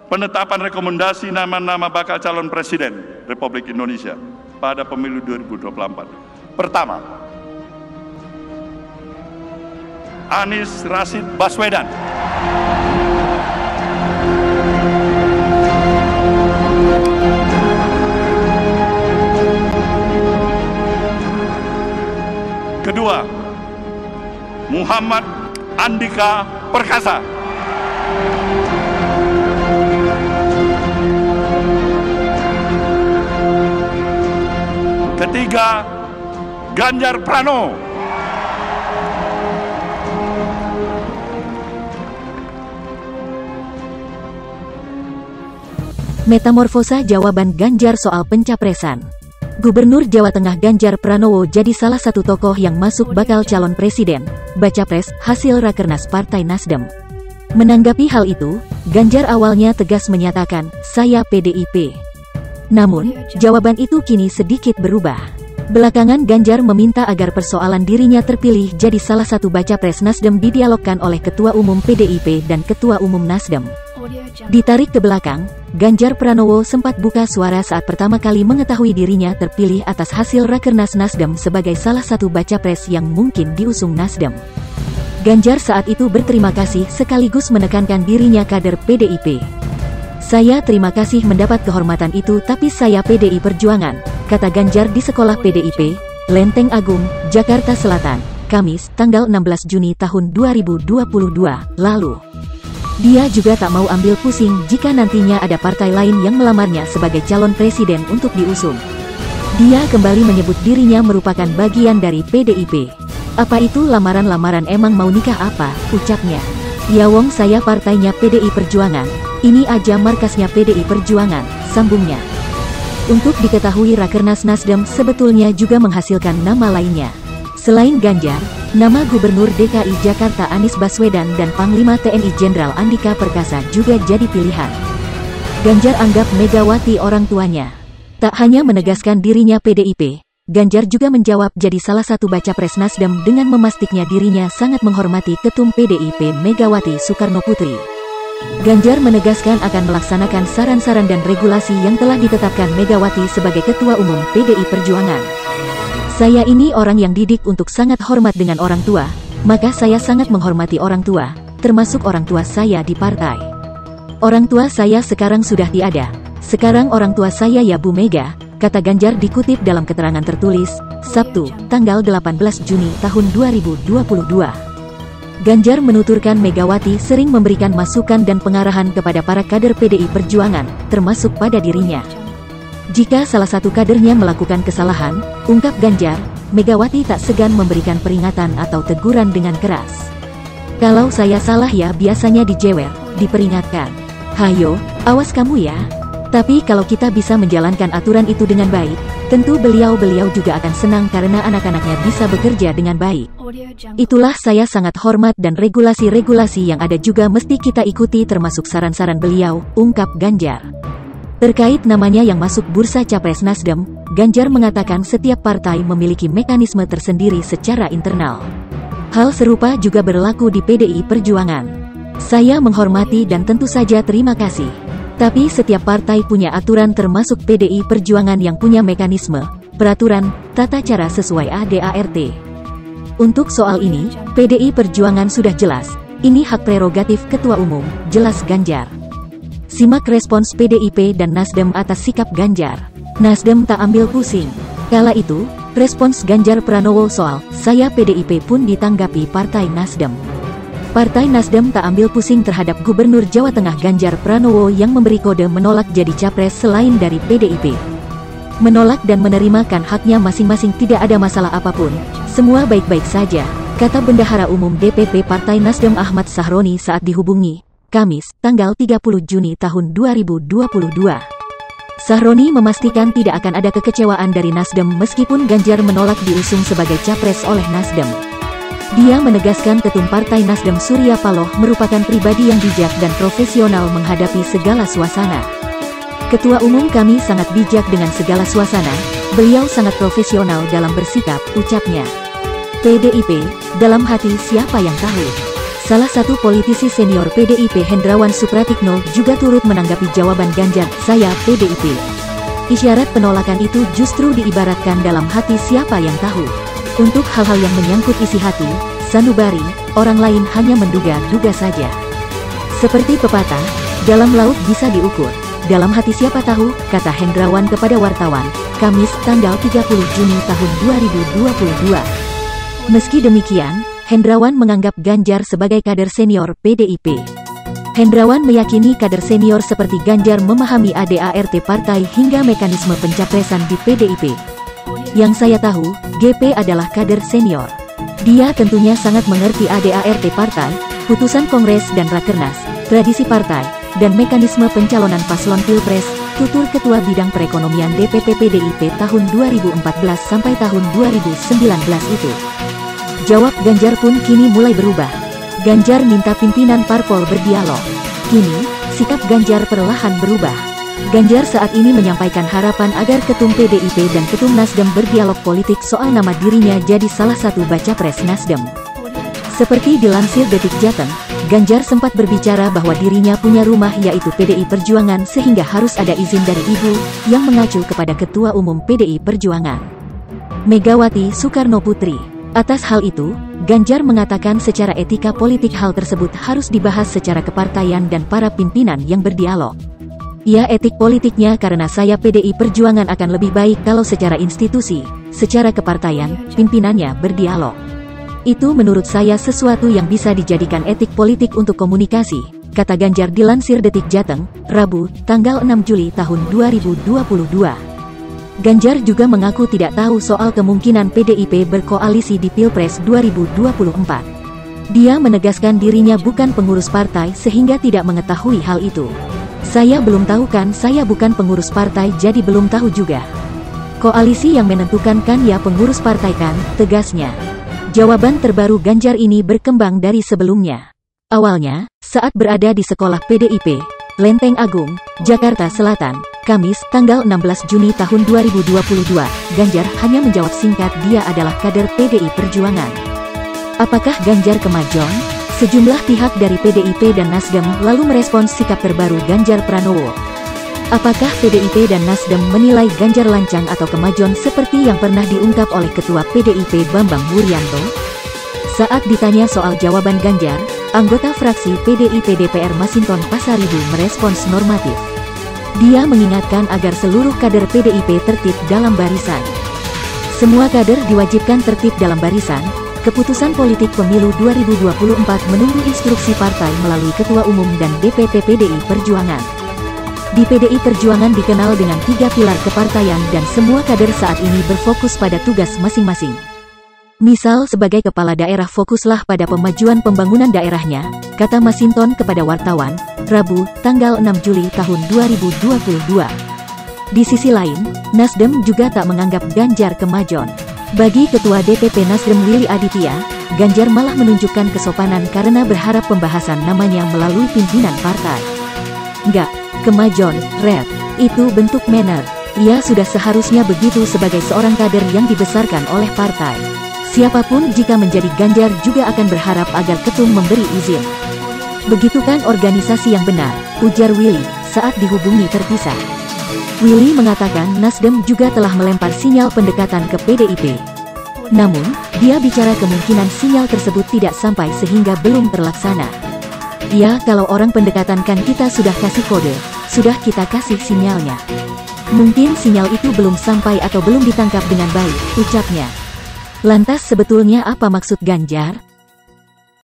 penetapan rekomendasi nama-nama bakal calon presiden Republik Indonesia pada pemilu 2024. Pertama, Anies Rashid Baswedan. Kedua, Muhammad Andika Perkasa. Ketiga, Ganjar Pranowo. Metamorfosa jawaban Ganjar soal pencapresan. Gubernur Jawa Tengah Ganjar Pranowo jadi salah satu tokoh yang masuk bakal calon presiden, baca pres, hasil Rakernas Partai Nasdem. Menanggapi hal itu, Ganjar awalnya tegas menyatakan, "Saya PDIP." Namun, jawaban itu kini sedikit berubah. Belakangan Ganjar meminta agar persoalan dirinya terpilih jadi salah satu baca pres Nasdem didialogkan oleh Ketua Umum PDIP dan Ketua Umum Nasdem. Ditarik ke belakang, Ganjar Pranowo sempat buka suara saat pertama kali mengetahui dirinya terpilih atas hasil Rakernas Nasdem sebagai salah satu baca pres yang mungkin diusung Nasdem. Ganjar saat itu berterima kasih sekaligus menekankan dirinya kader PDIP. "Saya terima kasih mendapat kehormatan itu, tapi saya PDI Perjuangan," kata Ganjar di sekolah PDIP, Lenteng Agung, Jakarta Selatan, Kamis, tanggal 16 Juni tahun 2022 lalu. Dia juga tak mau ambil pusing jika nantinya ada partai lain yang melamarnya sebagai calon presiden untuk diusung. Dia kembali menyebut dirinya merupakan bagian dari PDIP. "Apa itu lamaran-lamaran, emang mau nikah apa?" ucapnya. "Ya wong saya partainya PDI Perjuangan, ini aja markasnya PDI Perjuangan," sambungnya. Untuk diketahui Rakernas Nasdem sebetulnya juga menghasilkan nama lainnya. Selain Ganjar, nama Gubernur DKI Jakarta Anies Baswedan dan Panglima TNI Jenderal Andika Perkasa juga jadi pilihan. Ganjar anggap Megawati orang tuanya. Tak hanya menegaskan dirinya PDIP, Ganjar juga menjawab jadi salah satu baca pres Nasdem dengan memastikannya dirinya sangat menghormati Ketum PDIP Megawati Soekarnoputri. Ganjar menegaskan akan melaksanakan saran-saran dan regulasi yang telah ditetapkan Megawati sebagai Ketua Umum PDI Perjuangan. "Saya ini orang yang didik untuk sangat hormat dengan orang tua, maka saya sangat menghormati orang tua, termasuk orang tua saya di partai. Orang tua saya sekarang sudah tiada, sekarang orang tua saya ya Bu Mega," kata Ganjar dikutip dalam keterangan tertulis, Sabtu, tanggal 18 Juni tahun 2022. Ganjar menuturkan Megawati sering memberikan masukan dan pengarahan kepada para kader PDI Perjuangan, termasuk pada dirinya. Jika salah satu kadernya melakukan kesalahan, ungkap Ganjar, Megawati tak segan memberikan peringatan atau teguran dengan keras. "Kalau saya salah ya biasanya dijewer, diperingatkan. Hayo, awas kamu ya." Tapi kalau kita bisa menjalankan aturan itu dengan baik, tentu beliau juga akan senang karena anak-anaknya bisa bekerja dengan baik. "Itulah saya sangat hormat dan regulasi-regulasi yang ada juga mesti kita ikuti termasuk saran-saran beliau," ungkap Ganjar. Terkait namanya yang masuk bursa capres Nasdem, Ganjar mengatakan setiap partai memiliki mekanisme tersendiri secara internal. Hal serupa juga berlaku di PDI Perjuangan. "Saya menghormati dan tentu saja terima kasih. Tapi setiap partai punya aturan termasuk PDI Perjuangan yang punya mekanisme, peraturan, tata cara sesuai ADART. Untuk soal ini, PDI Perjuangan sudah jelas, ini hak prerogatif Ketua Umum," jelas Ganjar. Simak respons PDIP dan Nasdem atas sikap Ganjar. Nasdem tak ambil pusing. Kala itu, respons Ganjar Pranowo soal "saya PDIP" pun ditanggapi Partai Nasdem. Partai Nasdem tak ambil pusing terhadap Gubernur Jawa Tengah Ganjar Pranowo yang memberi kode menolak jadi capres selain dari PDIP. "Menolak dan menerima kan haknya masing-masing, tidak ada masalah apapun. Semua baik-baik saja," kata Bendahara Umum DPP Partai Nasdem Ahmad Sahroni saat dihubungi, Kamis, tanggal 30 Juni tahun 2022. Sahroni memastikan tidak akan ada kekecewaan dari Nasdem meskipun Ganjar menolak diusung sebagai capres oleh Nasdem. Dia menegaskan Ketum Partai Nasdem Surya Paloh merupakan pribadi yang bijak dan profesional menghadapi segala suasana. "Ketua Umum kami sangat bijak dengan segala suasana, beliau sangat profesional dalam bersikap," ucapnya. "PDIP, dalam hati siapa yang tahu. Salah satu politisi senior PDIP Hendrawan Supratikno juga turut menanggapi jawaban Ganjar, "Saya PDIP." Isyarat penolakan itu justru diibaratkan dalam hati siapa yang tahu. Untuk hal-hal yang menyangkut isi hati, sanubari, orang lain hanya menduga-duga saja. Seperti pepatah, dalam laut bisa diukur, dalam hati siapa tahu, kata Hendrawan kepada wartawan, Kamis, tanggal 30 Juni tahun 2022. Meski demikian, Hendrawan menganggap Ganjar sebagai kader senior PDIP. Hendrawan meyakini kader senior seperti Ganjar memahami ADART partai hingga mekanisme pencapresan di PDIP. Yang saya tahu, GP adalah kader senior. Dia tentunya sangat mengerti ADART partai, putusan Kongres dan Rakernas, tradisi partai, dan mekanisme pencalonan paslon Pilpres, tutur Ketua Bidang Perekonomian DPP PDIP tahun 2014 sampai tahun 2019 itu. Jawab Ganjar pun kini mulai berubah. Ganjar minta pimpinan parpol berdialog. Kini, sikap Ganjar perlahan berubah. Ganjar saat ini menyampaikan harapan agar Ketum PDIP dan Ketum Nasdem berdialog politik soal nama dirinya jadi salah satu baca pres Nasdem. Seperti dilansir Detik Jateng, Ganjar sempat berbicara bahwa dirinya punya rumah yaitu PDI Perjuangan sehingga harus ada izin dari ibu, yang mengacu kepada Ketua Umum PDI Perjuangan, Megawati Soekarno Putri. Atas hal itu, Ganjar mengatakan secara etika politik hal tersebut harus dibahas secara kepartaian dan para pimpinan yang berdialog. Ya, etik politiknya karena saya PDI Perjuangan akan lebih baik kalau secara institusi, secara kepartaian, pimpinannya berdialog. Itu menurut saya sesuatu yang bisa dijadikan etik politik untuk komunikasi, kata Ganjar dilansir Detik Jateng, Rabu, tanggal 6 Juli tahun 2022. Ganjar juga mengaku tidak tahu soal kemungkinan PDIP berkoalisi di Pilpres 2024. Dia menegaskan dirinya bukan pengurus partai sehingga tidak mengetahui hal itu. Saya belum tahu kan, saya bukan pengurus partai jadi belum tahu juga. Koalisi yang menentukan kan ya pengurus partai kan, tegasnya. Jawaban terbaru Ganjar ini berkembang dari sebelumnya. Awalnya, saat berada di sekolah PDIP, Lenteng Agung, Jakarta Selatan, Kamis, tanggal 16 Juni tahun 2022, Ganjar hanya menjawab singkat dia adalah kader PDI Perjuangan. Apakah Ganjar kemajon? Sejumlah pihak dari PDIP dan Nasdem lalu merespons sikap terbaru Ganjar Pranowo. Apakah PDIP dan Nasdem menilai Ganjar lancang atau kemajon seperti yang pernah diungkap oleh Ketua PDIP Bambang Wuryanto? Saat ditanya soal jawaban Ganjar, anggota fraksi PDIP DPR Masinton Pasaribu merespons normatif. Dia mengingatkan agar seluruh kader PDIP tertib dalam barisan. Semua kader diwajibkan tertib dalam barisan. Keputusan politik pemilu 2024 menunggu instruksi partai melalui Ketua Umum dan DPP PDI Perjuangan. Di PDI Perjuangan dikenal dengan 3 pilar kepartaian dan semua kader saat ini berfokus pada tugas masing-masing. Misal sebagai kepala daerah fokuslah pada pemajuan pembangunan daerahnya, kata Masinton kepada wartawan, Rabu, tanggal 6 Juli tahun 2022. Di sisi lain, Nasdem juga tak menganggap Ganjar kemajon. Bagi Ketua DPP Nasdem Willy Aditya, Ganjar malah menunjukkan kesopanan karena berharap pembahasan namanya melalui pimpinan partai. Enggak, kemajon, Red, itu bentuk manner. Ia sudah seharusnya begitu sebagai seorang kader yang dibesarkan oleh partai. Siapapun jika menjadi Ganjar juga akan berharap agar ketum memberi izin. Begitu kan organisasi yang benar, ujar Willy, saat dihubungi terpisah. Willy mengatakan Nasdem juga telah melempar sinyal pendekatan ke PDIP. Namun, dia bicara kemungkinan sinyal tersebut tidak sampai sehingga belum terlaksana. Ya, kalau orang pendekatan kan kita sudah kasih kode, sudah kita kasih sinyalnya. Mungkin sinyal itu belum sampai atau belum ditangkap dengan baik, ucapnya. Lantas sebetulnya apa maksud Ganjar?